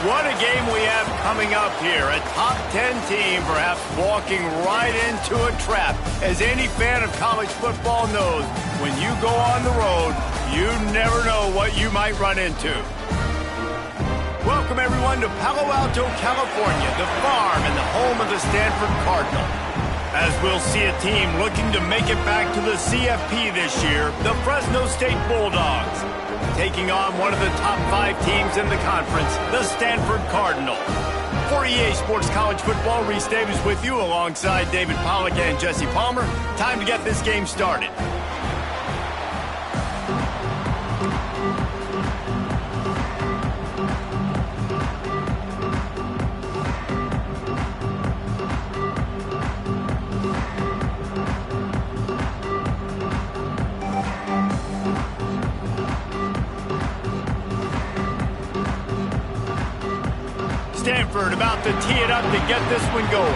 What a game we have coming up here. A top 10 team perhaps walking right into a trap. As any fan of college football knows, when you go on the road, you never know what you might run into. Welcome everyone to Palo Alto, California, the farm and the home of the Stanford Cardinal. As we'll see a team looking to make it back to the CFP this year, the Fresno State Bulldogs, taking on one of the top 5 teams in the conference, the Stanford Cardinal. For EA Sports College Football, Reese Davis with you alongside David Pollack and Jesse Palmer. Time to get this game started. Stanford about to tee it up to get this one going.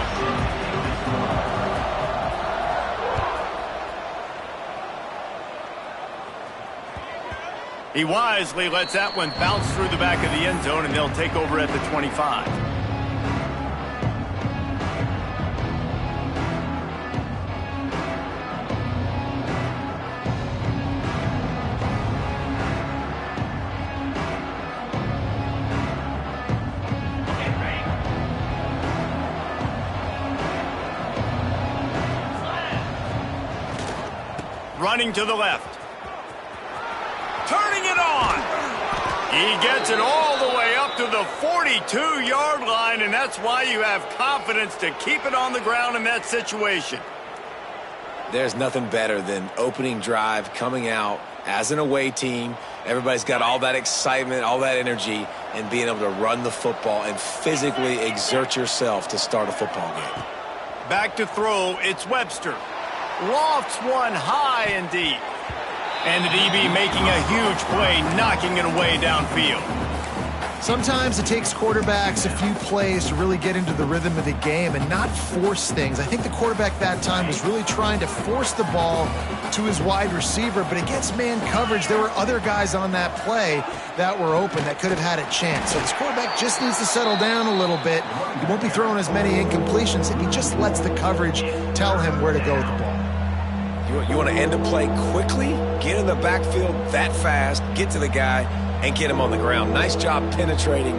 He wisely lets that one bounce through the back of the end zone, and they'll take over at the 25. Running to the left. Turning it on. He gets it all the way up to the 42-yard line, and that's why you have confidence to keep it on the ground in that situation. There's nothing better than opening drive, coming out as an away team. Everybody's got all that excitement, all that energy, and being able to run the football and physically exert yourself to start a football game. Back to throw, it's Webster. Lofts one high and deep. And the DB making a huge play, knocking it away downfield. Sometimes it takes quarterbacks a few plays to really get into the rhythm of the game and not force things. I think the quarterback that time was really trying to force the ball to his wide receiver, but against man coverage, there were other guys on that play that were open that could have had a chance. So this quarterback just needs to settle down a little bit. He won't be throwing as many incompletions if he just lets the coverage tell him where to go with the ball. You want to end a play quickly, get in the backfield that fast, get to the guy, and get him on the ground. Nice job penetrating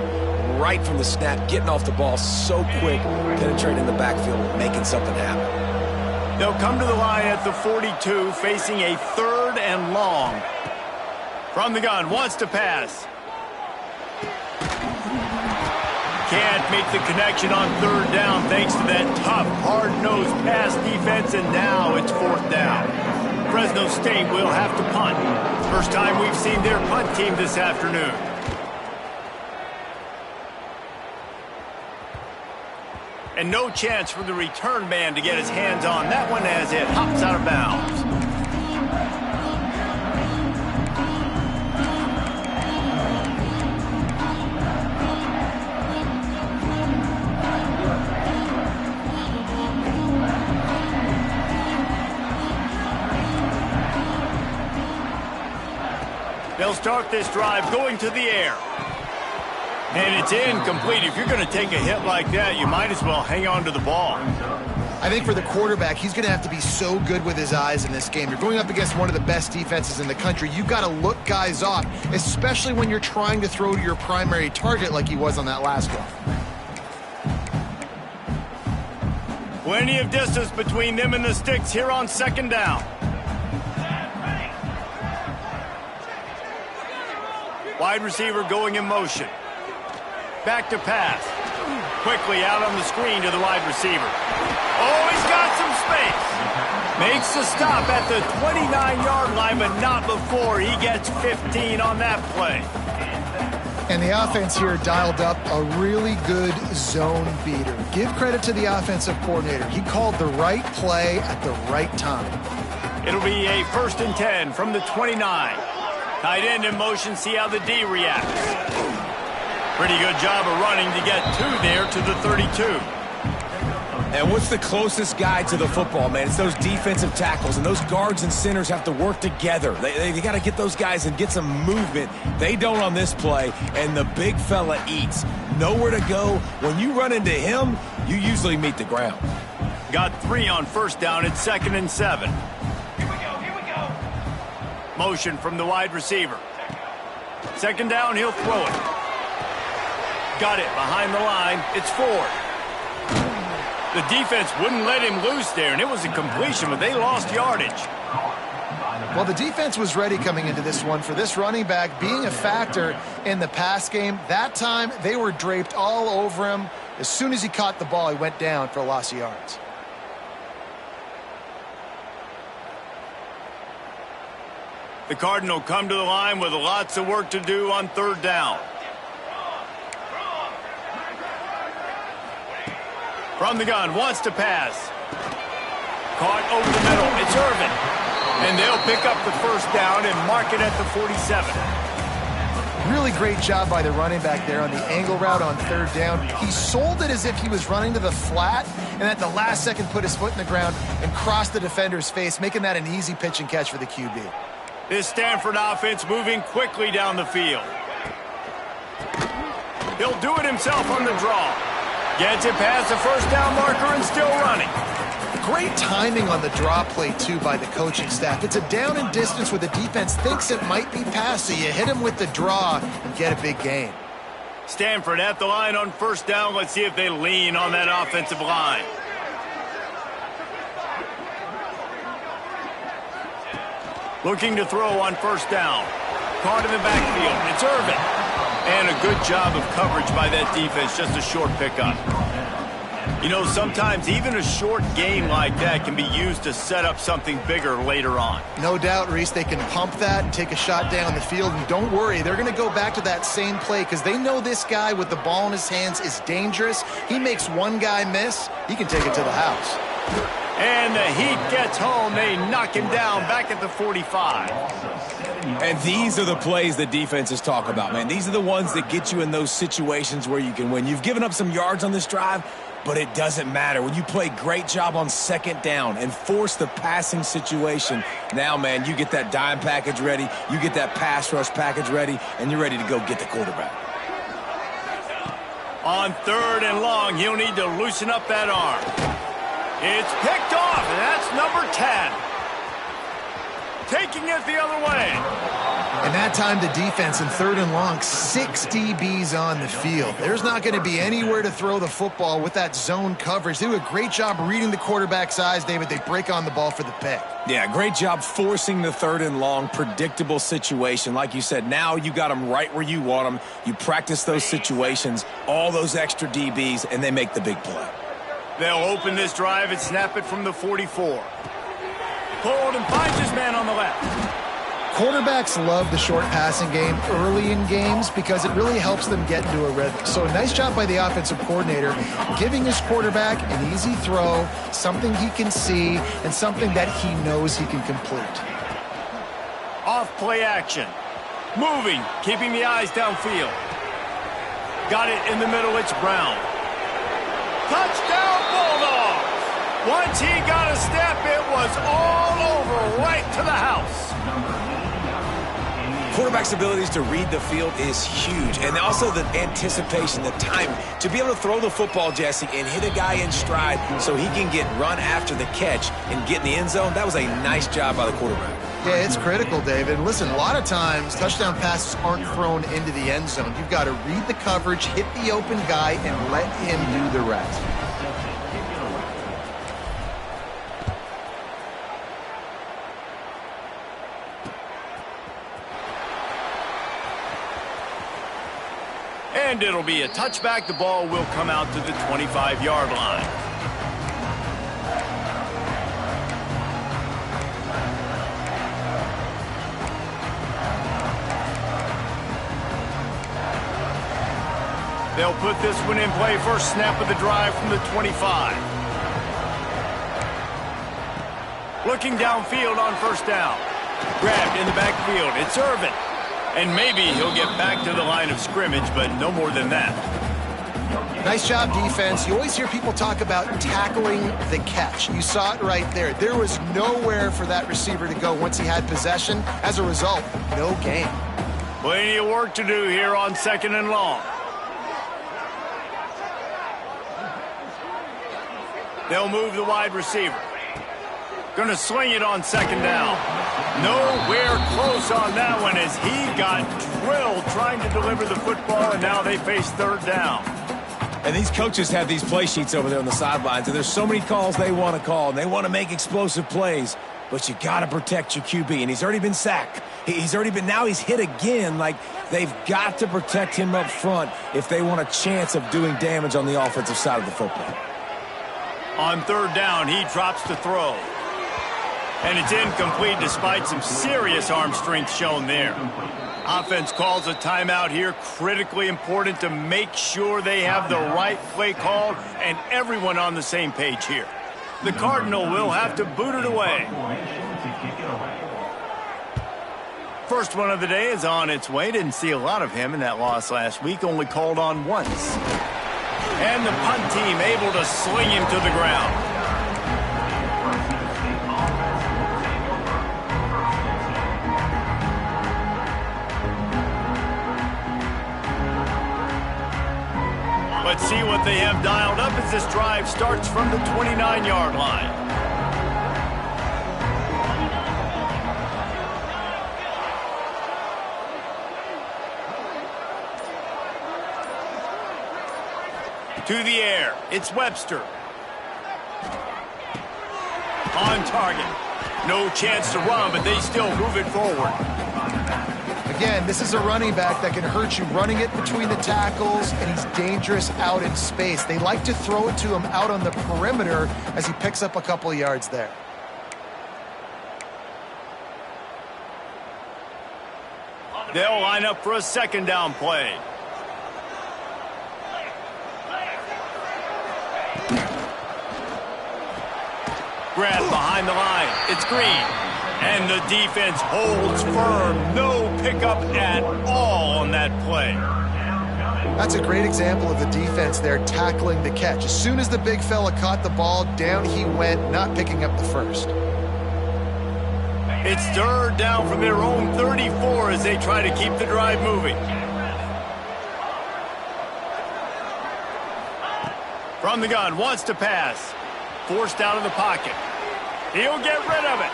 right from the snap, getting off the ball so quick, penetrating the backfield, making something happen. They'll come to the line at the 42, facing a 3rd and long. From the gun, wants to pass. Can't make the connection on 3rd down thanks to that tough, hard-nosed pass defense, and now it's 4th down. Fresno State will have to punt. First time we've seen their punt team this afternoon. And no chance for the return man to get his hands on that one as it hops out of bounds. They'll start this drive going to the air. And it's incomplete. If you're going to take a hit like that, you might as well hang on to the ball. I think for the quarterback, he's going to have to be so good with his eyes in this game. You're going up against one of the best defenses in the country. You've got to look guys off, especially when you're trying to throw to your primary target like he was on that last one. Plenty of distance between them and the sticks here on 2nd down. Wide receiver going in motion. Back to pass. Quickly out on the screen to the wide receiver. Oh, he's got some space. Makes the stop at the 29-yard line, but not before he gets 15 on that play. And the offense here dialed up a really good zone beater. Give credit to the offensive coordinator. He called the right play at the right time. It'll be a 1st and 10 from the 29. Tight end in motion, see how the D reacts. Pretty good job of running to get 2 there to the 32. And what's the closest guy to the football, man? It's those defensive tackles, and those guards and centers have to work together. They got to get those guys and get some movement. They don't on this play, and the big fella eats. nowhere to go. When you run into him, you usually meet the ground. Got 3 on first down at 2nd and 7. Here we go. Motion from the wide receiver. 2nd down, he'll throw it. Got it behind the line. It's Ford. The defense wouldn't let him loose there, and it was a completion, but they lost yardage. Well, the defense was ready coming into this one for this running back being a factor in the pass game. That time, they were draped all over him. As soon as he caught the ball, he went down for a loss of yards. The Cardinal come to the line with lots of work to do on 3rd down. From the gun, wants to pass. Caught over the middle. It's Irvin. And they'll pick up the 1st down and mark it at the 47. Really great job by the running back there on the angle route on 3rd down. He sold it as if he was running to the flat, and at the last second put his foot in the ground and crossed the defender's face, making that an easy pitch and catch for the QB. This Stanford offense moving quickly down the field. He'll do it himself on the draw. Gets it past the 1st down marker and still running. Great timing on the draw play, too, by the coaching staff. It's a down and distance where the defense thinks it might be pass, so you hit him with the draw and get a big gain. Stanford at the line on 1st down. Let's see if they lean on that offensive line. Looking to throw on 1st down. Caught in the backfield. It's Irvin. And a good job of coverage by that defense. Just a short pickup. You know, sometimes even a short game like that can be used to set up something bigger later on. No doubt, Reese, they can pump that and take a shot down the field. And don't worry, they're going to go back to that same play because they know this guy with the ball in his hands is dangerous. He makes one guy miss, he can take it to the house. And the heat gets home. They knock him down back at the 45. And these are the plays that defenses talk about, man. These are the ones that get you in those situations where you can win. You've given up some yards on this drive, but it doesn't matter. When you play great job on 2nd down and force the passing situation, now, man, you get that dime package ready, you get that pass rush package ready, and you're ready to go get the quarterback. On 3rd and long, he'll need to loosen up that arm. It's picked off, and that's number 10. Taking it the other way. And that time, the defense in 3rd and long, 6 DBs on the field. There's not going to be anywhere to throw the football with that zone coverage. They do a great job reading the quarterback's eyes, David. They break on the ball for the pick. Yeah, great job forcing the 3rd and long, predictable situation. Like you said, now you got them right where you want them. You practice those situations, all those extra DBs, and they make the big play. They'll open this drive and snap it from the 44. Hold and finds his man on the left. Quarterbacks love the short passing game early in games because it really helps them get into a rhythm. So nice job by the offensive coordinator giving his quarterback an easy throw, something he can see, and something that he knows he can complete. Off play action. Moving, keeping the eyes downfield. Got it in the middle, it's Brown. Touchdown Bulldogs! Once he got a step, it was all over, right to the house. Quarterback's abilities to read the field is huge, and also the anticipation, the time to be able to throw the football, Jesse, and hit a guy in stride so he can get run after the catch and get in the end zone. That was a nice job by the quarterback. Yeah, it's critical, David. Listen, a lot of times touchdown passes aren't thrown into the end zone. You've got to read the coverage, hit the open guy, and let him do the rest. And it'll be a touchback. The ball will come out to the 25-yard line. They'll put this one in play. First snap of the drive from the 25. Looking downfield on 1st down. Grabbed in the backfield. It's Irvin. And maybe he'll get back to the line of scrimmage, but no more than that. Nice job, defense. You always hear people talk about tackling the catch. You saw it right there. There was nowhere for that receiver to go once he had possession. As a result, no gain. Plenty of work to do here on 2nd and long. They'll move the wide receiver. Going to sling it on second down. Nowhere close on that one as he got drilled trying to deliver the football, and now they face third down. And these coaches have these play sheets over there on the sidelines, and there's so many calls they want to call, and they want to make explosive plays, but you got to protect your QB, and he's already been sacked. Now he's hit again. Like, they've got to protect him up front if they want a chance of doing damage on the offensive side of the football. On third down, he drops to throw. And it's incomplete despite some serious arm strength shown there. Offense calls a timeout here. Critically important to make sure they have the right play called and everyone on the same page here. The Cardinal will have to boot it away. First one of the day is on its way. Didn't see a lot of him in that loss last week. Only called on once. And the punt team able to sling him to the ground. Let's see what they have dialed up as this drive starts from the 29-yard line. To the air, it's Webster. On target. No chance to run, but they still move it forward. Again, this is a running back that can hurt you running it between the tackles, and he's dangerous out in space. They like to throw it to him out on the perimeter as he picks up a couple of yards there. They'll line up for a second down play. Grab behind the line. It's Green. And the defense holds firm. No pickup at all on that play. That's a great example of the defense there tackling the catch. As soon as the big fella caught the ball, down he went, not picking up the first. It's third down from their own 34 as they try to keep the drive moving. From the gun, wants to pass. Forced out of the pocket. He'll get rid of it.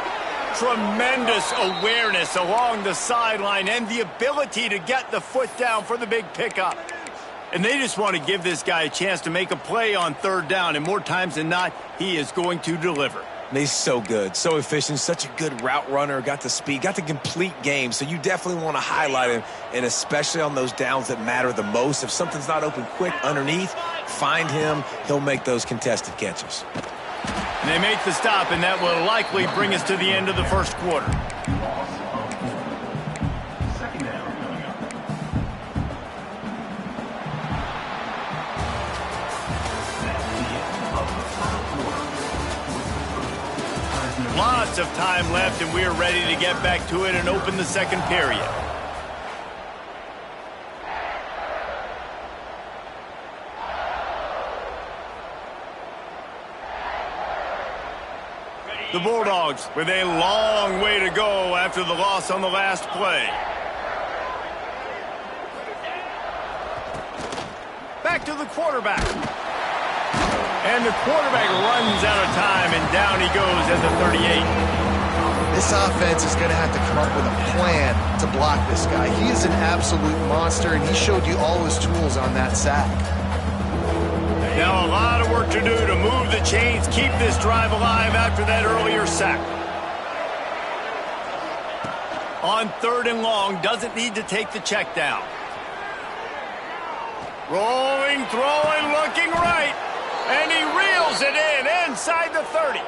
Tremendous awareness along the sideline and the ability to get the foot down for the big pickup. And they just want to give this guy a chance to make a play on third down, and more times than not, he is going to deliver. He's so good, so efficient, such a good route runner, got the speed, got the complete game, so you definitely want to highlight him, and especially on those downs that matter the most. If something's not open quick underneath, find him, he'll make those contested catches. And they make the stop, and that will likely bring us to the end of the first quarter. Lots of time left, and we're ready to get back to it and open the second period. The Bulldogs with a long way to go after the loss on the last play. Back to the quarterback. And the quarterback runs out of time, and down he goes at the 38. This offense is going to have to come up with a plan to block this guy. He is an absolute monster, and he showed you all his tools on that sack. Now a lot of work to do to move the chains, keep this drive alive after that earlier sack. On third and long, doesn't need to take the check down. Rolling, throwing, looking right. And he reels it in inside the 30.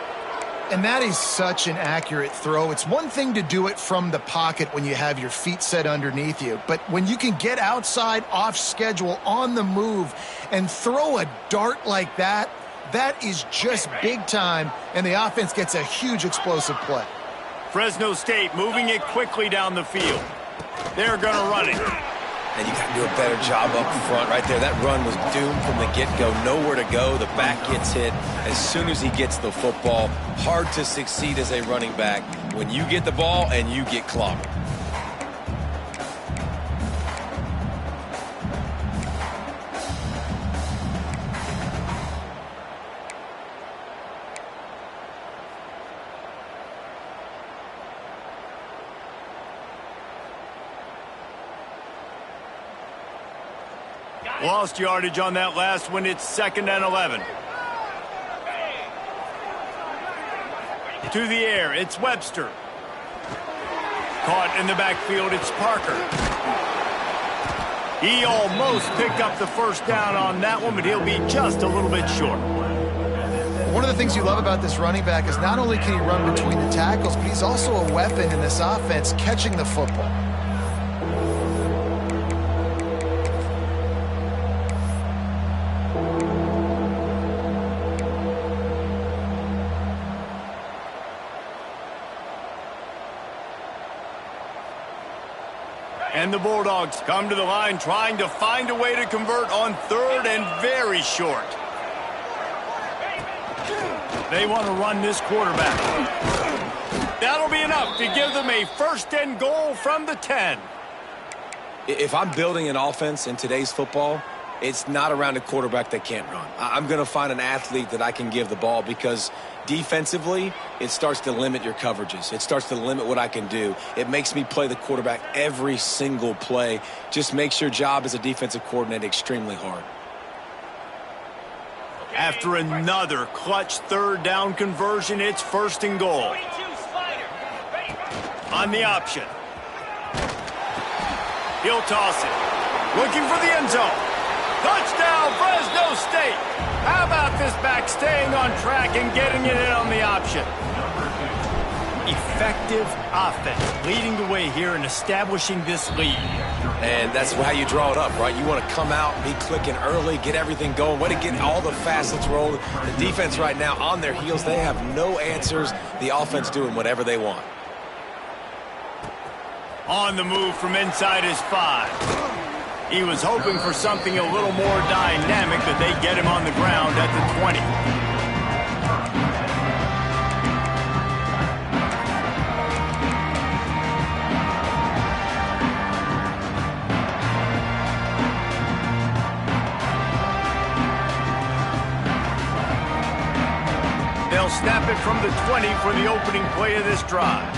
And that is such an accurate throw. It's one thing to do it from the pocket when you have your feet set underneath you, but when you can get outside, off schedule, on the move, and throw a dart like that, that is just big time, and the offense gets a huge explosive play. Fresno State moving it quickly down the field. They're going to run it. And you got to do a better job up front right there. That run was doomed from the get-go. Nowhere to go. The back gets hit as soon as he gets the football. Hard to succeed as a running back when you get the ball and you get clobbered. Lost yardage on that last one. It's 2nd and 11. To the air, it's Webster. Caught in the backfield, it's Parker. He almost picked up the first down on that one, but he'll be just a little bit short. One of the things you love about this running back is not only can he run between the tackles, but he's also a weapon in this offense catching the football. And the Bulldogs come to the line trying to find a way to convert on 3rd and very short. They want to run this quarterback. That'll be enough to give them a 1st and goal from the 10. If I'm building an offense in today's football, it's not around a quarterback that can't run. I'm going to find an athlete that I can give the ball because defensively, it starts to limit your coverages. It starts to limit what I can do. It makes me play the quarterback every single play. Just makes your job as a defensive coordinator extremely hard. After another clutch 3rd down conversion, it's 1st and goal. On the option. He'll toss it. Looking for the end zone. Touchdown, Fresno State. How about this back staying on track and getting it in on the option? Effective offense leading the way here and establishing this lead. And that's how you draw it up, right? You want to come out, be clicking early, get everything going. Way to get all the facets rolling. The defense right now on their heels. They have no answers. The offense doing whatever they want. On the move from inside his 5. He was hoping for something a little more dynamic, but they get him on the ground at the 20. They'll snap it from the 20 for the opening play of this drive.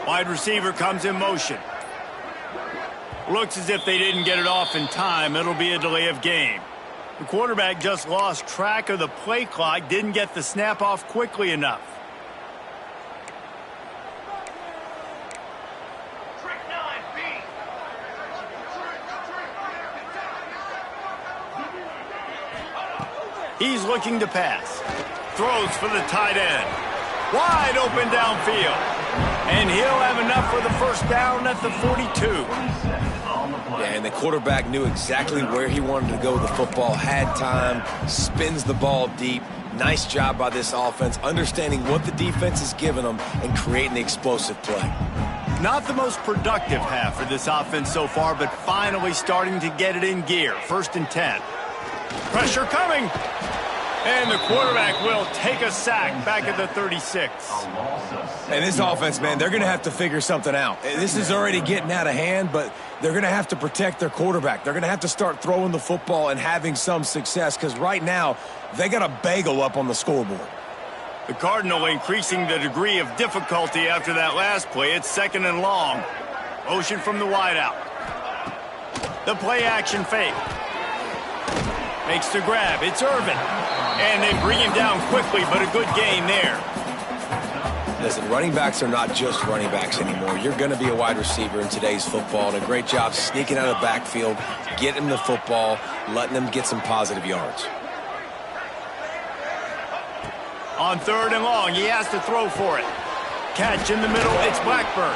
Wide receiver comes in motion. Looks as if they didn't get it off in time. It'll be a delay of game. The quarterback just lost track of the play clock, didn't get the snap off quickly enough. He's looking to pass. Throws for the tight end. Wide open downfield. And he'll have enough for the first down at the 42. Yeah, and the quarterback knew exactly where he wanted to go with the football, had time, spins the ball deep. Nice job by this offense, understanding what the defense is giving them and creating the explosive play. Not the most productive half for this offense so far, but finally starting to get it in gear. 1st and 10. Pressure coming. And the quarterback will take a sack back at the 36. And this offense, man, they're going to have to figure something out. This is already getting out of hand, but they're going to have to protect their quarterback. They're going to have to start throwing the football and having some success because right now they got a bagel up on the scoreboard. The Cardinal increasing the degree of difficulty after that last play. It's 2nd and long. Motion from the wideout. The play action fake. Makes the grab. It's Irvin. And they bring him down quickly, but a good gain there. Listen, running backs are not just running backs anymore. You're going to be a wide receiver in today's football, and a great job sneaking out of the backfield, getting the football, letting them get some positive yards. On 3rd and long, he has to throw for it. Catch in the middle, it's Blackburn.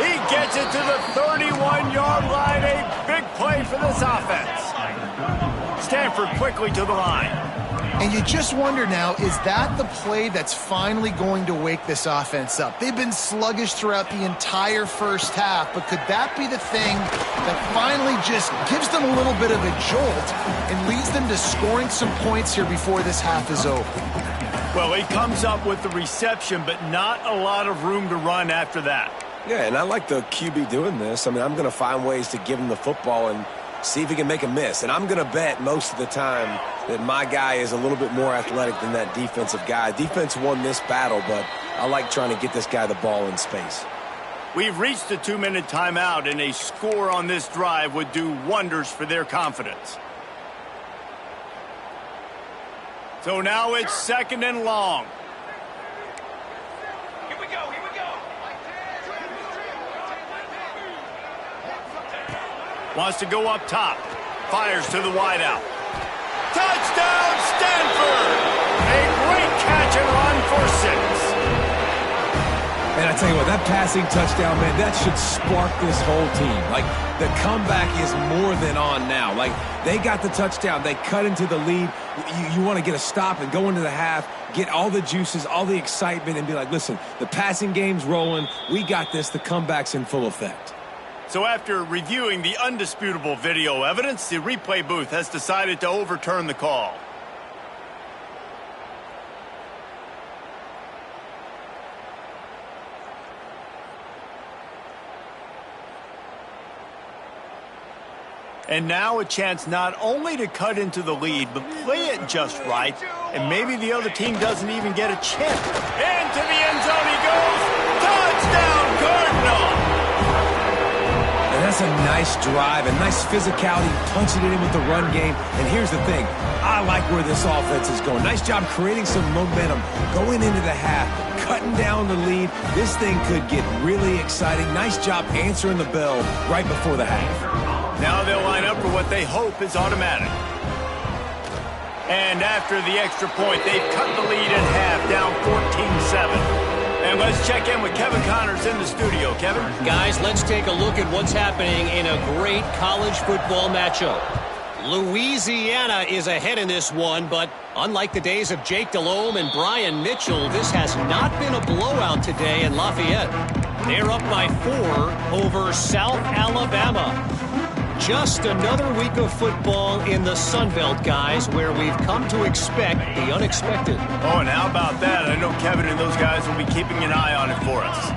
He gets it to the 31-yard line. A big play for this offense. Stanford quickly to the line. And you just wonder now, is that the play that's finally going to wake this offense up? They've been sluggish throughout the entire first half, but could that be the thing that finally just gives them a little bit of a jolt and leads them to scoring some points here before this half is over? Well, he comes up with the reception, but not a lot of room to run after that. Yeah, and I like the QB doing this. I mean, I'm going to find ways to give him the football and see if he can make a miss. And I'm going to bet most of the time that my guy is a little bit more athletic than that defensive guy. Defense won this battle, but I like trying to get this guy the ball in space. We've reached the 2-minute timeout, and a score on this drive would do wonders for their confidence. So now it's 2nd and long. Here we go, here we go. Wants to go up top. Fires to the wideout. Touchdown, Stanford! A great catch and run for 6. And I tell you what, that passing touchdown, man, that should spark this whole team. Like, the comeback is more than on now. Like, they got the touchdown. They cut into the lead. You want to get a stop and go into the half, get all the juices, all the excitement, and be like, listen, the passing game's rolling. We got this. The comeback's in full effect. So after reviewing the undisputable video evidence, the replay booth has decided to overturn the call. And now a chance not only to cut into the lead, but play it just right, and maybe the other team doesn't even get a chance. Into the end zone he goes. Touchdown, Cardinal! And that's a nice drive, a nice physicality, punching it in with the run game. And here's the thing, I like where this offense is going. Nice job creating some momentum, going into the half, cutting down the lead. This thing could get really exciting. Nice job answering the bell right before the half. Now they'll line up for what they hope is automatic. And after the extra point, they've cut the lead in half, down 14-7. And let's check in with Kevin Connors in the studio. Kevin? Guys, let's take a look at what's happening in a great college football matchup. Louisiana is ahead in this one, but unlike the days of Jake Delhomme and Brian Mitchell, this has not been a blowout today in Lafayette. They're up by 4 over South Alabama. Just another week of football in the Sun Belt, guys, where we've come to expect the unexpected. Oh, and how about that? I know Kevin and those guys will be keeping an eye on it for us.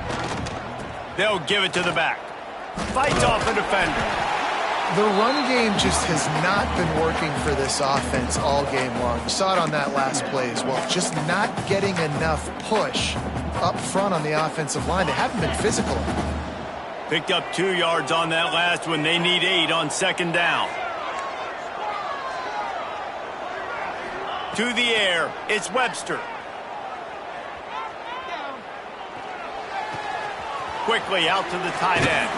They'll give it to the back. Fights off a defender. The run game just has not been working for this offense all game long. You saw it on that last play as well. Just not getting enough push up front on the offensive line. They haven't been physical. Picked up 2 yards on that last one. They need 8 on 2nd down. To the air, it's Webster. Quickly out to the tight end.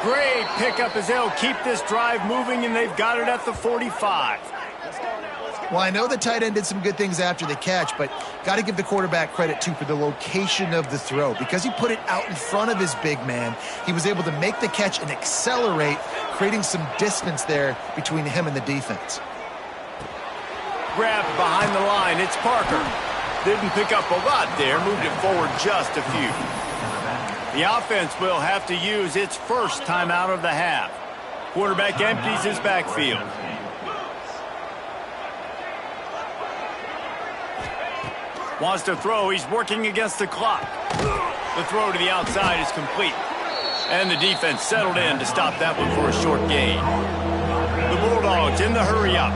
Great pickup as they'll keep this drive moving, and they've got it at the 45. Well, I know the tight end did some good things after the catch, but got to give the quarterback credit, too, for the location of the throw. Because he put it out in front of his big man, he was able to make the catch and accelerate, creating some distance there between him and the defense. Grab behind the line, it's Parker. Didn't pick up a lot there, moved it forward just a few. The offense will have to use its first timeout of the half. Quarterback empties his backfield. Wants to throw. He's working against the clock. The throw to the outside is complete. And the defense settled in to stop that one for a short gain. The Bulldogs in the hurry up.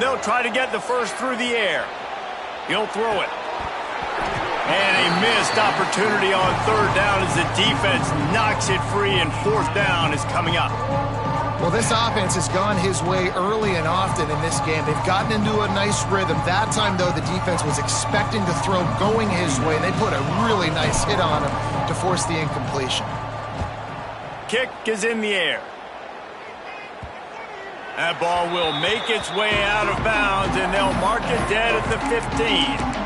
They'll try to get the first through the air. He'll throw it. And a missed opportunity on 3rd down as the defense knocks it free, and 4th down is coming up. Well, this offense has gone his way early and often in this game. They've gotten into a nice rhythm. That time, though, the defense was expecting to throw going his way, and they put a really nice hit on him to force the incompletion. Kick is in the air. That ball will make its way out of bounds, and they'll mark it dead at the 15.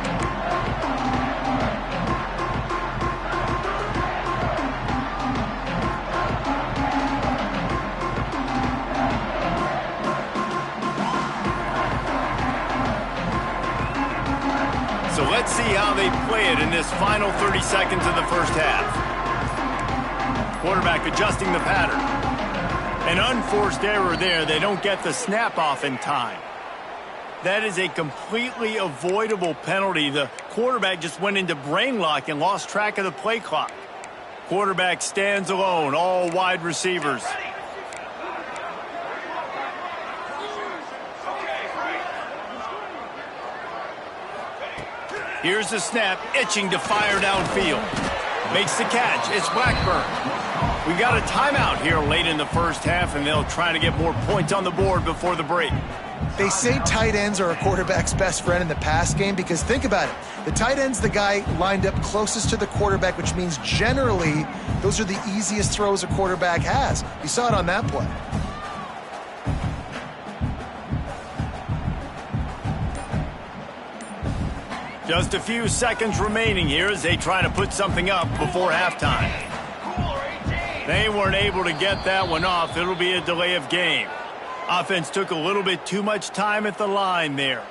So let's see how they play it in this final 30 seconds of the first half. Quarterback adjusting the pattern. An unforced error there. They don't get the snap off in time. That is a completely avoidable penalty. The quarterback just went into brain lock and lost track of the play clock. Quarterback stands alone, all wide receivers. Here's the snap, itching to fire downfield. Makes the catch. It's Blackburn. We got a timeout here late in the first half, and they'll try to get more points on the board before the break. They say tight ends are a quarterback's best friend in the pass game because think about it. The tight end's the guy lined up closest to the quarterback, which means generally those are the easiest throws a quarterback has. You saw it on that play. Just a few seconds remaining here as they try to put something up before halftime. They weren't able to get that one off. It'll be a delay of game. Offense took a little bit too much time at the line there.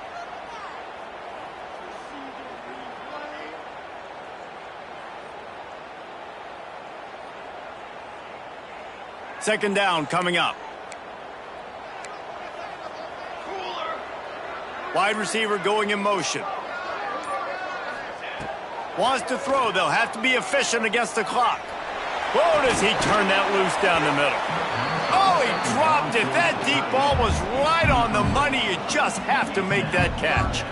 Second down coming up. Wide receiver going in motion. Wants to throw. They'll have to be efficient against the clock. Whoa, does he turn that loose down the middle. Oh, he dropped it. That deep ball was right on the money. You just have to make that catch.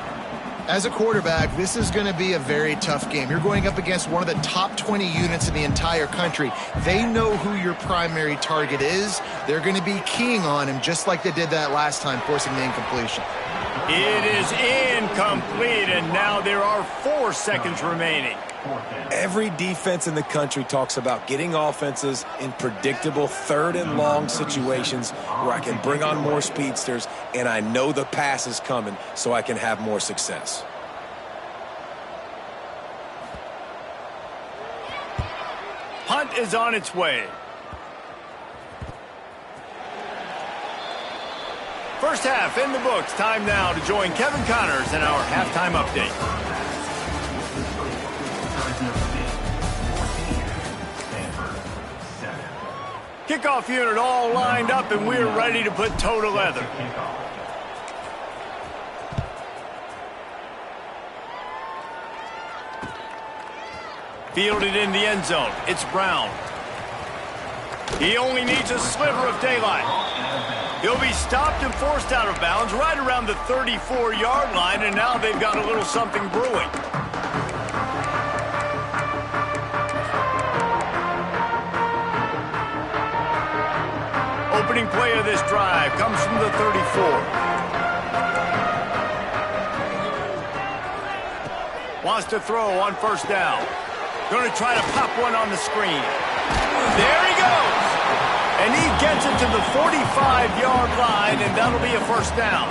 As a quarterback, this is going to be a very tough game. You're going up against one of the top 20 units in the entire country. They know who your primary target is. They're going to be keying on him just like they did that last time, forcing the incompletion. It is incomplete, and now there are 4 seconds remaining. Every defense in the country talks about getting offenses in predictable third and long situations where I can bring on more speedsters and I know the pass is coming so I can have more success. Punt is on its way. First half in the books. Time now to join Kevin Connors in our halftime update. Kickoff unit all lined up, and we're ready to put toe to leather. Fielded in the end zone. It's Brown. He only needs a sliver of daylight. He'll be stopped and forced out of bounds right around the 34-yard line, and now they've got a little something brewing. Opening play of this drive comes from the 34. Wants to throw on first down. Going to try to pop one on the screen. There he goes. And he gets it to the 45-yard line, and that'll be a first down.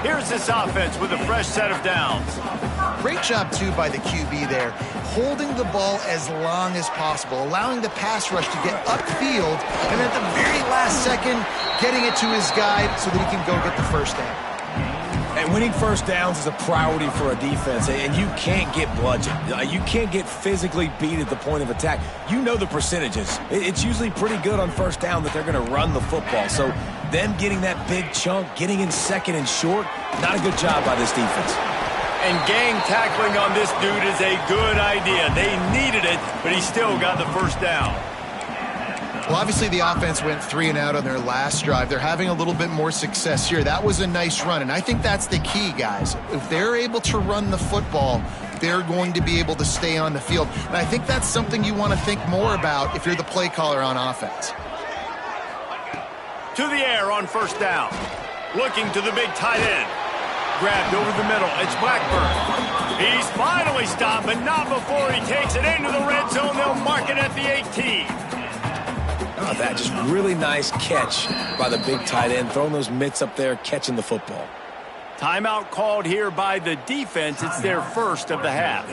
Here's this offense with a fresh set of downs. Great job, too, by the QB there, holding the ball as long as possible, allowing the pass rush to get upfield, and at the very last second, getting it to his guy so that he can go get the first down. And winning first downs is a priority for a defense, and you can't get bludgeoned. You can't get physically beat at the point of attack. You know the percentages. It's usually pretty good on first down that they're going to run the football. So them getting that big chunk, getting in second and short, not a good job by this defense. And gang tackling on this dude is a good idea. They needed it, but he still got the first down. Well, obviously the offense went 3 and out on their last drive. They're having a little bit more success here. That was a nice run, and I think that's the key, guys. If they're able to run the football, they're going to be able to stay on the field. And I think that's something you want to think more about if you're the play caller on offense. To the air on first down. Looking to the big tight end. Grabbed over the middle. It's Blackburn. He's finally stopped, but not before he takes it into the red zone. They'll mark it at the 18. Oh, that just really nice catch by the big tight end, throwing those mitts up there, catching the football. Timeout called here by the defense. It's their first of the half.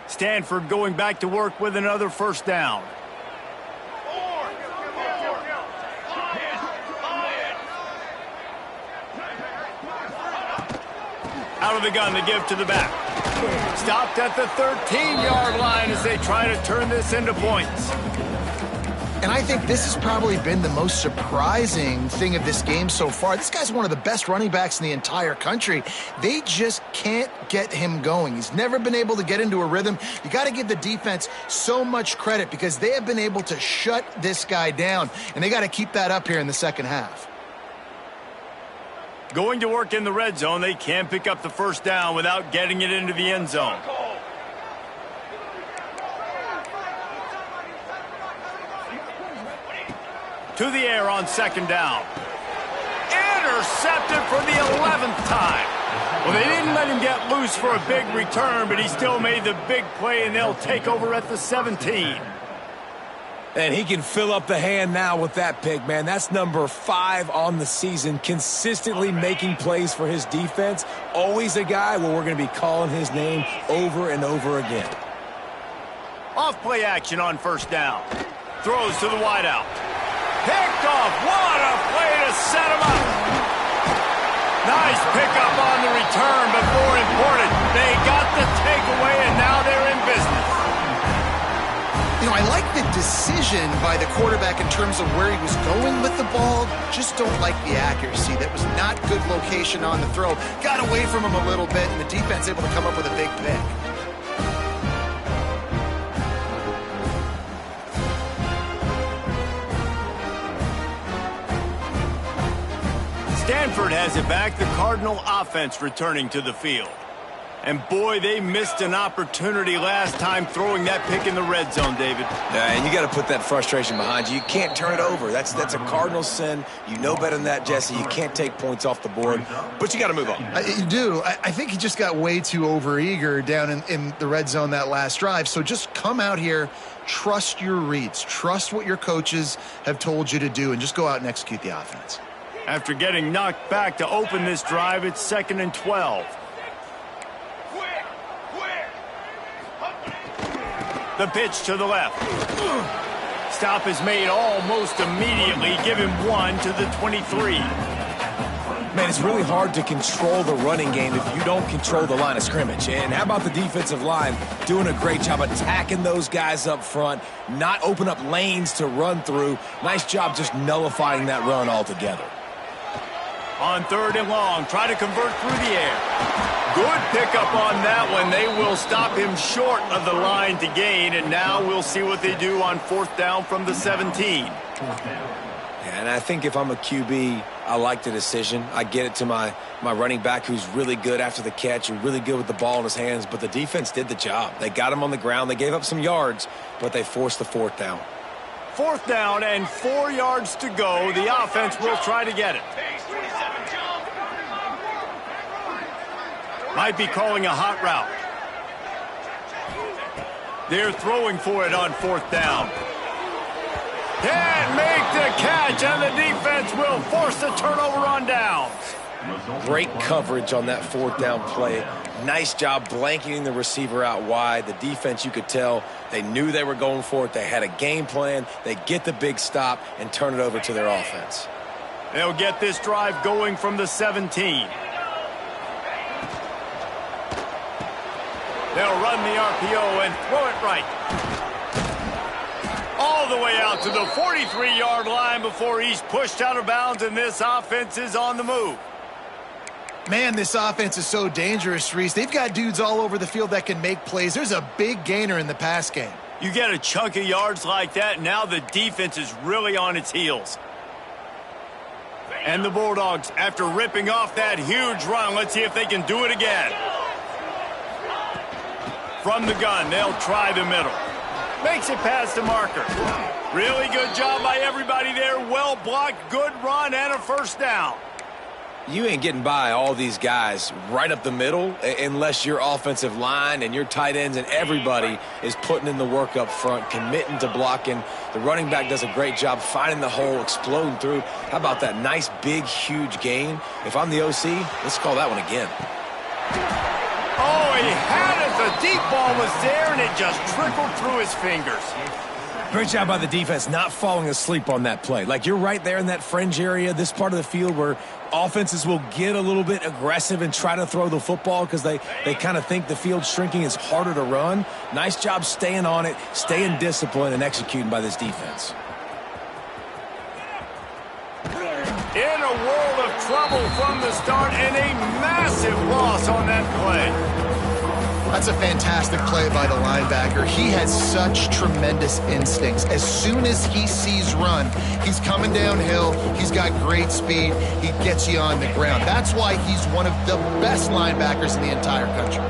Stanford going back to work with another first down. Out of the gun to give to the back. Stopped at the 13-yard line as they try to turn this into points. And I think this has probably been the most surprising thing of this game so far. This guy's one of the best running backs in the entire country. They just can't get him going. He's never been able to get into a rhythm. You got to give the defense so much credit because they have been able to shut this guy down, and they got to keep that up here in the second half. Going to work in the red zone, they can't pick up the first down without getting it into the end zone. To the air on second down. Intercepted for the 11th time. Well, they didn't let him get loose for a big return, but he still made the big play, and they'll take over at the 17. And he can fill up the hand now with that pick, man. That's number 5 on the season, consistently making plays for his defense. Always a guy where we're going to be calling his name over and over again. Off play action on first down. Throws to the wideout. Picked off. What a play to set him up. Nice pickup on the return, but more important, they got the takeaway, and now they're in business. You know, I like the decision by the quarterback in terms of where he was going with the ball. Just don't like the accuracy. That was not good location on the throw. Got away from him a little bit, and the defense able to come up with a big pick. Stanford has it back, the Cardinal offense returning to the field. And boy, they missed an opportunity last time throwing that pick in the red zone, David. And you got to put that frustration behind you. You can't turn it over. That's a Cardinal sin. You know better than that, Jesse. You can't take points off the board, but you got to move on. You do. I think he just got way too overeager down in the red zone that last drive. So just come out here, trust your reads, trust what your coaches have told you to do, and just go out and execute the offense. After getting knocked back to open this drive, it's 2nd and 12. The pitch to the left. Stop is made almost immediately. Give him 1 to the 23. Man, it's really hard to control the running game if you don't control the line of scrimmage. And how about the defensive line doing a great job attacking those guys up front, not open up lanes to run through. Nice job just nullifying that run altogether. On 3rd and long, try to convert through the air. Good pickup on that one. They will stop him short of the line to gain, and now we'll see what they do on 4th down from the 17. And I think if I'm a QB, I like the decision. I get it to my running back who's really good after the catch and really good with the ball in his hands, but the defense did the job. They got him on the ground. They gave up some yards, but they forced the 4th down. 4th down and 4 yards to go. The offense will try to get it. Might be calling a hot route. They're throwing for it on 4th down. Can't make the catch, and the defense will force the turnover on downs. Great coverage on that 4th down play. Nice job blanketing the receiver out wide. The defense, you could tell, they knew they were going for it. They had a game plan. They get the big stop and turn it over to their offense. They'll get this drive going from the 17. They'll run the RPO and throw it right. All the way out to the 43-yard line before he's pushed out of bounds, and this offense is on the move. Man, this offense is so dangerous, Reese. They've got dudes all over the field that can make plays. There's a big gainer in the pass game. You get a chunk of yards like that, now the defense is really on its heels. And the Bulldogs, after ripping off that huge run, let's see if they can do it again. From the gun, they'll try the middle. Makes it past the marker. Really good job by everybody there. Well blocked, good run, and a 1st down. You ain't getting by all these guys right up the middle unless your offensive line and your tight ends and everybody is putting in the work up front, committing to blocking. The running back does a great job finding the hole, exploding through. How about that nice, big, huge gain? If I'm the OC, let's call that one again. Oh, he had it. The deep ball was there, and it just trickled through his fingers. Great job by the defense not falling asleep on that play. Like, you're right there in that fringe area, this part of the field where offenses will get a little bit aggressive and try to throw the football because they kind of think the field's shrinking. It's harder to run. Nice job staying on it, staying disciplined, and executing by this defense. In a world of trouble from the start and a massive loss on that play. That's a fantastic play by the linebacker. He has such tremendous instincts. As soon as he sees run, he's coming downhill. He's got great speed. He gets you on the ground. That's why he's one of the best linebackers in the entire country.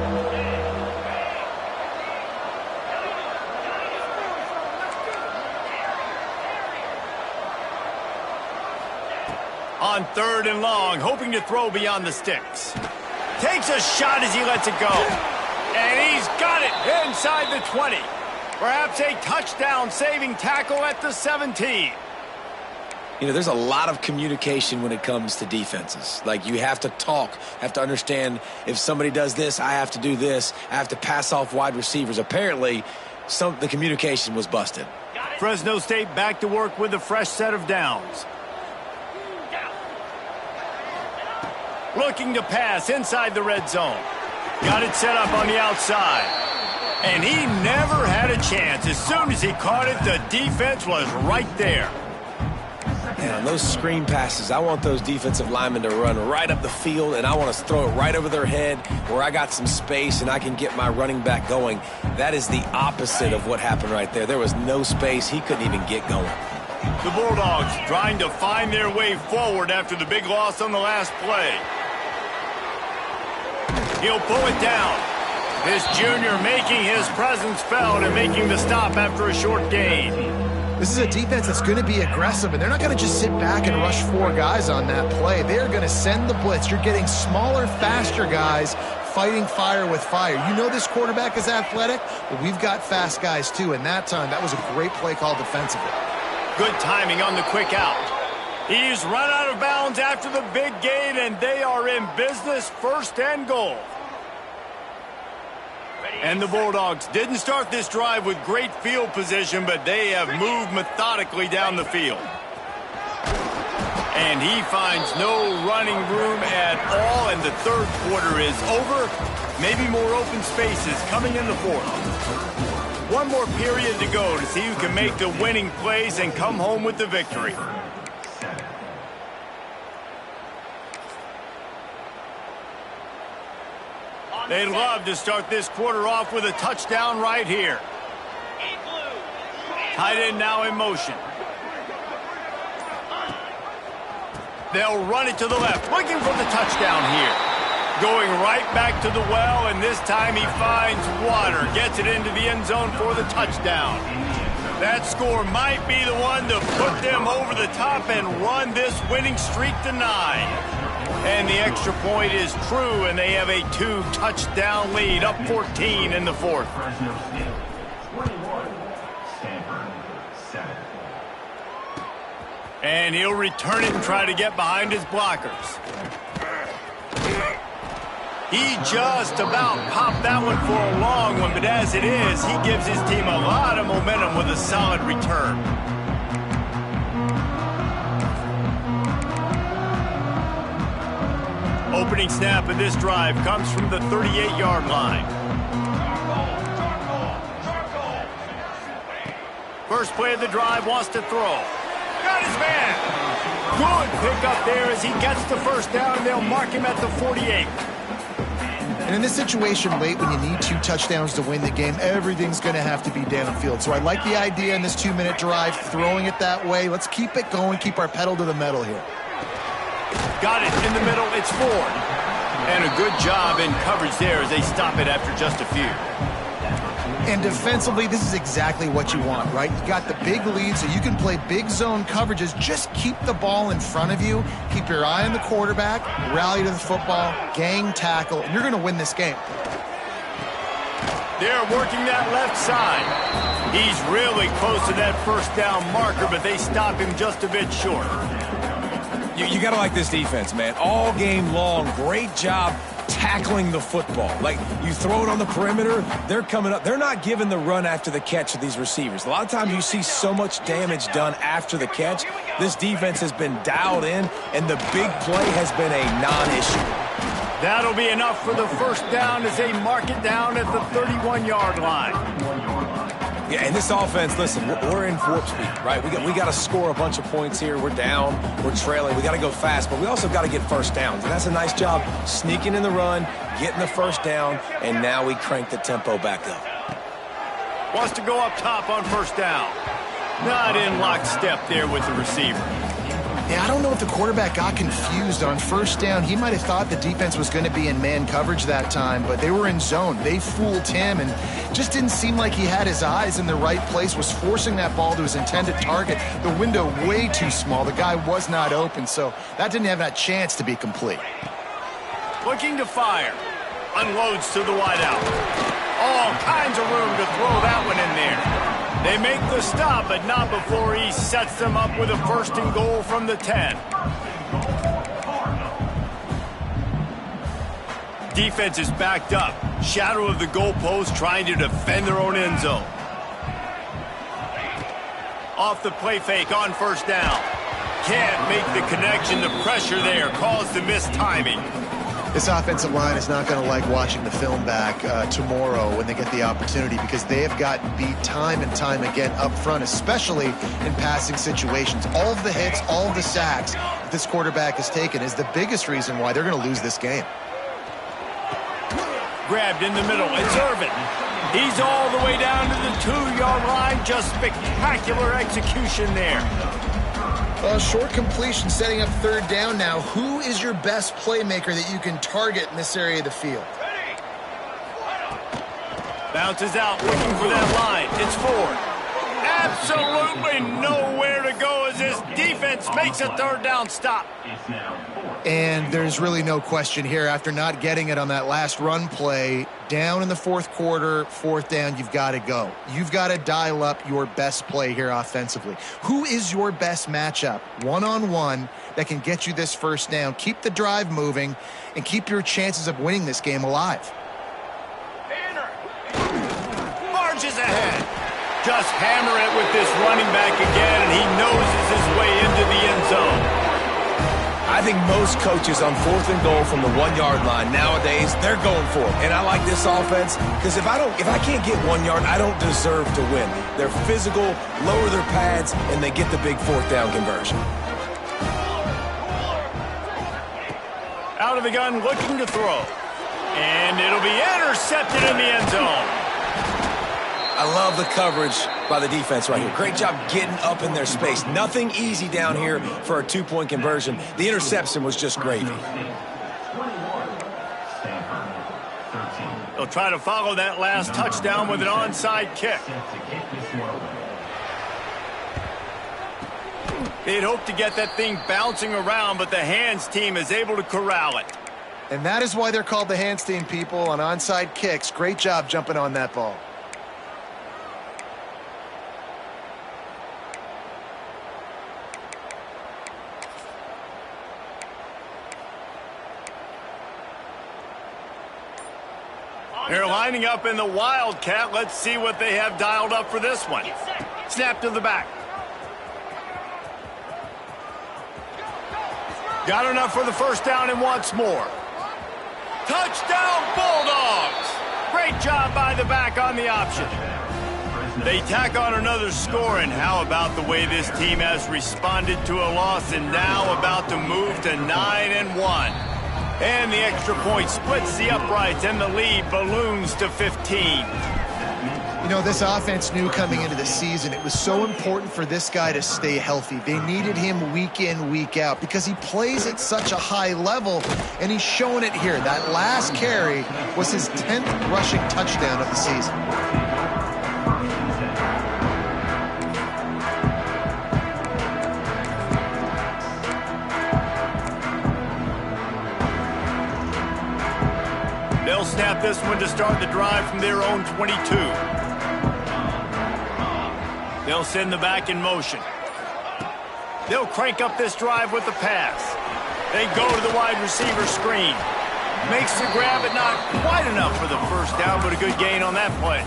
On 3rd and long, hoping to throw beyond the sticks. Takes a shot as he lets it go. And he's got it inside the 20. Perhaps a touchdown-saving tackle at the 17. You know, there's a lot of communication when it comes to defenses. Like, you have to talk, have to understand if somebody does this, I have to do this. I have to pass off wide receivers. Apparently, the communication was busted. Fresno State back to work with a fresh set of downs. Looking to pass inside the red zone. Got it set up on the outside. And he never had a chance. As soon as he caught it, the defense was right there. And on those screen passes, I want those defensive linemen to run right up the field, and I want to throw it right over their head where I got some space and I can get my running back going. That is the opposite of what happened right there. There was no space. He couldn't even get going. The Bulldogs trying to find their way forward after the big loss on the last play. He'll pull it down. This junior making his presence felt and making the stop after a short gain. This is a defense that's going to be aggressive, and they're not going to just sit back and rush 4 guys on that play. They're going to send the blitz. You're getting smaller, faster guys fighting fire with fire. You know this quarterback is athletic, but we've got fast guys too, and that time, that was a great play call defensively. Good timing on the quick out. He's run out of bounds after the big gain, and they are in business, 1st and goal. And the Bulldogs didn't start this drive with great field position, but they have moved methodically down the field. And he finds no running room at all, and the 3rd quarter is over. Maybe more open spaces coming in the 4th. One more period to go to see who can make the winning plays and come home with the victory. They'd love to start this quarter off with a touchdown right here. Tight end now in motion. They'll run it to the left, looking for the touchdown here. Going right back to the well, and this time he finds water. Gets it into the end zone for the touchdown. That score might be the one to put them over the top and run this winning streak to 9. And the extra point is true, and they have a 2-touchdown lead, up 14 in the 4th. And he'll return it and try to get behind his blockers. He just about popped that one for a long one, but as it is, he gives his team a lot of momentum with a solid return. Opening snap of this drive comes from the 38-yard line. First play of the drive, wants to throw. Got his man. Good pickup there as he gets the first down. They'll mark him at the 48. And in this situation late when you need 2 touchdowns to win the game, everything's going to have to be downfield. So I like the idea in this 2-minute drive, throwing it that way. Let's keep it going, keep our pedal to the metal here. Got it in the middle, it's Ford. And a good job in coverage there as they stop it after just a few. And defensively, this is exactly what you want, right? You got the big lead, so you can play big zone coverages. Just keep the ball in front of you. Keep your eye on the quarterback, rally to the football, gang tackle, and you're going to win this game. They're working that left side. He's really close to that first down marker, but they stop him just a bit short. You got to like this defense, man. All game long, great job tackling the football. Like, you throw it on the perimeter, they're coming up. They're not giving the run after the catch to these receivers. A lot of times you see so much damage done after the catch. This defense has been dialed in, and the big play has been a non-issue. That'll be enough for the first down as they mark it down at the 31-yard line. Yeah, and this offense, listen, we're in warp speed, right? We got to score a bunch of points here. We're down, we're trailing. We got to go fast, but we also got to get first downs. And that's a nice job sneaking in the run, getting the first down, and now we crank the tempo back up. Wants to go up top on first down. Not in lockstep there with the receiver. Yeah, I don't know if the quarterback got confused on first down. He might have thought the defense was going to be in man coverage that time, but they were in zone. They fooled him and just didn't seem like he had his eyes in the right place, was forcing that ball to his intended target. The window way too small. The guy was not open, so that didn't have that chance to be complete. Looking to fire. Unloads to the wideout. All kinds of room to throw that one in there. They make the stop, but not before he sets them up with a first and goal from the 10. Defense is backed up. Shadow of the goalpost trying to defend their own end zone. Off the play fake on first down. Can't make the connection. The pressure there caused the missed timing. This offensive line is not going to like watching the film back tomorrow when they get the opportunity, because they have gotten beat time and time again up front, especially in passing situations. All of the hits, all of the sacks that this quarterback has taken is the biggest reason why they're going to lose this game. Grabbed in the middle. It's Irvin. He's all the way down to the 2-yard line. Just spectacular execution there. Short completion, setting up third down now. Who is your best playmaker that you can target in this area of the field? Bounces out, looking for that line. It's Ford. Absolutely nowhere to go as this defense makes a third down stop. And there's really no question here. After not getting it on that last run play, down in the fourth quarter, fourth down, you've got to go. You've got to dial up your best play here offensively. Who is your best matchup, one-on-one, that can get you this first down, keep the drive moving, and keep your chances of winning this game alive? Marches ahead. Just hammer it with this running back again, and he noses his way into the end zone. I think most coaches on fourth and goal from the 1-yard line nowadays, they're going for it. And I like this offense because if I can't get 1 yard, I don't deserve to win. They're physical, lower their pads, and they get the big fourth down conversion. Out of the gun, looking to throw. And it'll be intercepted in the end zone. I love the coverage by the defense right here. Great job getting up in their space. Nothing easy down here for a 2-point conversion. The interception was just gravy. They'll try to follow that last touchdown with an onside kick. They'd hoped to get that thing bouncing around, but the hands team is able to corral it. And that is why they're called the hands team, people, on onside kicks. Great job jumping on that ball. They're lining up in the Wildcat. Let's see what they have dialed up for this one. Snap to the back. Got enough for the first down and wants more. Touchdown Bulldogs! Great job by the back on the option. They tack on another score, and how about the way this team has responded to a loss and now about to move to 9-1. And the extra point splits the uprights, and the lead balloons to 15. You know, this offense knew coming into the season it was so important for this guy to stay healthy. They needed him week in, week out, because he plays at such a high level, and he's showing it here. That last carry was his 10th rushing touchdown of the season. They'll snap this one to start the drive from their own 22. They'll send the back in motion. They'll crank up this drive with the pass. They go to the wide receiver screen. Makes the grab, but not quite enough for the first down, but a good gain on that play.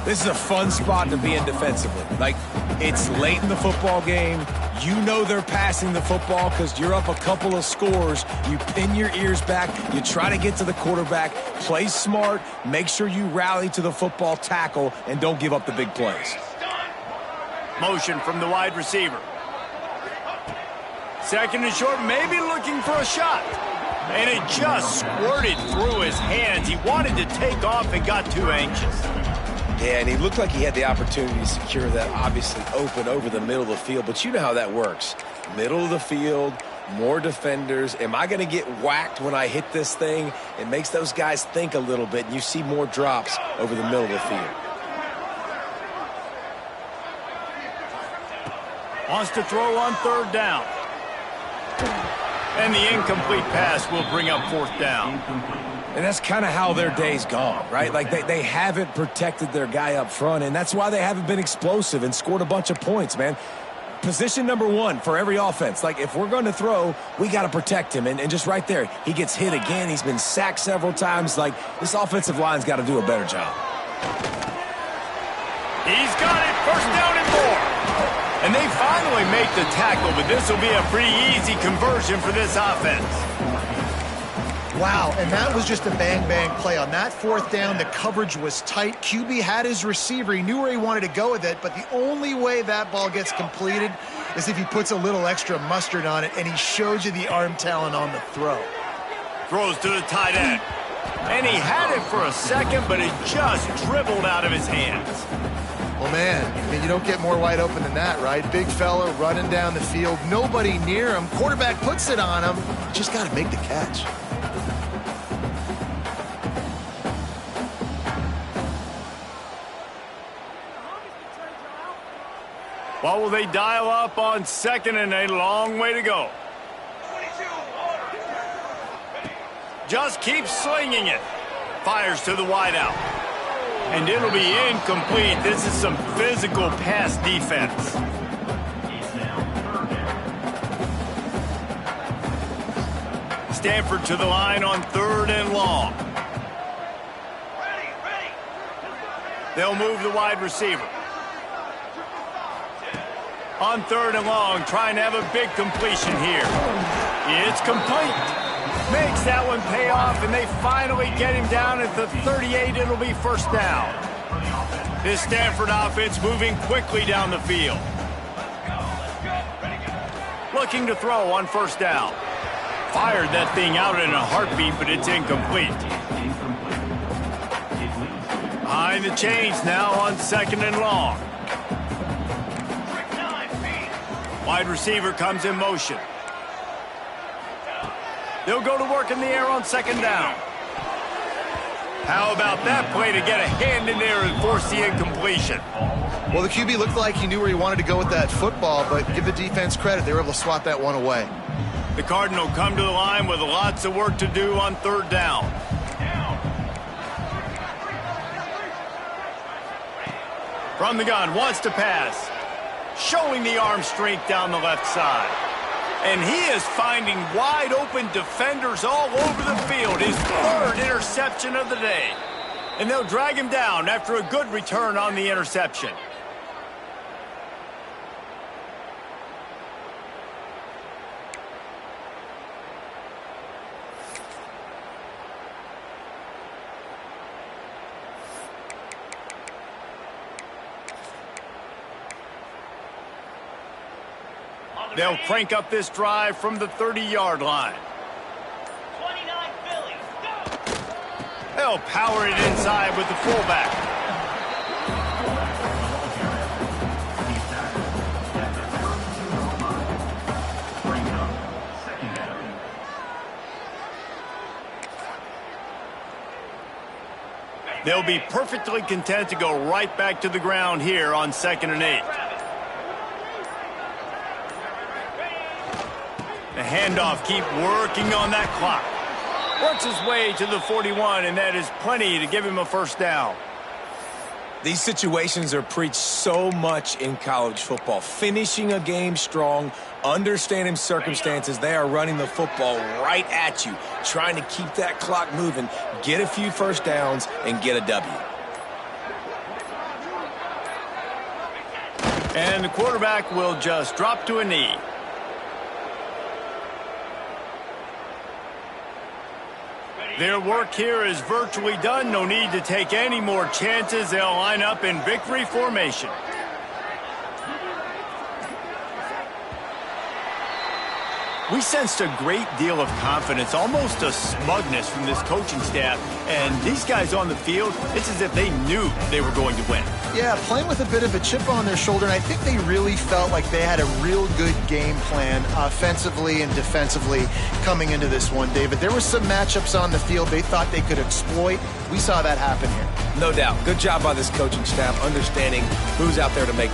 This is a fun spot to be in defensively. Like, it's late in the football game. You know they're passing the football because you're up a couple of scores. You pin your ears back. You try to get to the quarterback. Play smart. Make sure you rally to the football, tackle, and don't give up the big plays. Motion from the wide receiver. Second and short, maybe looking for a shot. And it just squirted through his hands. He wanted to take off and got too anxious. Yeah, and he looked like he had the opportunity to secure that obviously open over the middle of the field. But you know how that works. Middle of the field, more defenders. Am I going to get whacked when I hit this thing? It makes those guys think a little bit, and you see more drops over the middle of the field. Wants to throw on third down. And the incomplete pass will bring up fourth down. And that's kind of how their day's gone, right? Like they haven't protected their guy up front, and that's why they haven't been explosive and scored a bunch of points, man. Position number one for every offense. Like, if we're going to throw, we got to protect him. And just right there, he gets hit again. He's been sacked several times. Like, this offensive line's got to do a better job. He's got it. First down and more. And they finally make the tackle, but this will be a pretty easy conversion for this offense. Wow, and that was just a bang-bang play. On that fourth down, the coverage was tight. QB had his receiver. He knew where he wanted to go with it, but the only way that ball gets completed is if he puts a little extra mustard on it, and he showed you the arm talent on the throw. Throws to the tight end. And he had it for a second, but it just dribbled out of his hands. Well, man, I mean, you don't get more wide open than that, right? Big fella running down the field, nobody near him. Quarterback puts it on him. Just got to make the catch. What will they dial up on second and a long way to go? Just keeps slinging it. Fires to the wideout. And it'll be incomplete. This is some physical pass defense. Stanford to the line on third and long. They'll move the wide receiver. On third and long, trying to have a big completion here. It's complete. Makes that one pay off, and they finally get him down at the 38. It'll be first down. This Stanford offense moving quickly down the field. Looking to throw on first down. Fired that thing out in a heartbeat, but it's incomplete. Behind the chains now on second and long. Wide receiver comes in motion. They'll go to work in the air on second down. How about that play to get a hand in there and force the incompletion? Well, the QB looked like he knew where he wanted to go with that football, but give the defense credit. They were able to swat that one away. The Cardinal come to the line with lots of work to do on third down. From the gun, wants to pass. Showing the arm strength down the left side. And he is finding wide open defenders all over the field. His third interception of the day. And they'll drag him down after a good return on the interception. They'll crank up this drive from the 30-yard line. 29 Philly, go! They'll power it inside with the fullback. They'll be perfectly content to go right back to the ground here on 2nd and 8. The handoff, keep working on that clock. Works his way to the 41, and that is plenty to give him a first down. These situations are preached so much in college football. Finishing a game strong, understanding circumstances. They are running the football right at you, trying to keep that clock moving, get a few first downs, and get a W. And the quarterback will just drop to a knee. Their work here is virtually done. No need to take any more chances. They'll line up in victory formation. We sensed a great deal of confidence, almost a smugness from this coaching staff. And these guys on the field, it's as if they knew they were going to win. Yeah, playing with a bit of a chip on their shoulder, and I think they really felt like they had a real good game plan offensively and defensively coming into this one, David. There were some matchups on the field they thought they could exploit. We saw that happen here. No doubt. Good job by this coaching staff understanding who's out there to make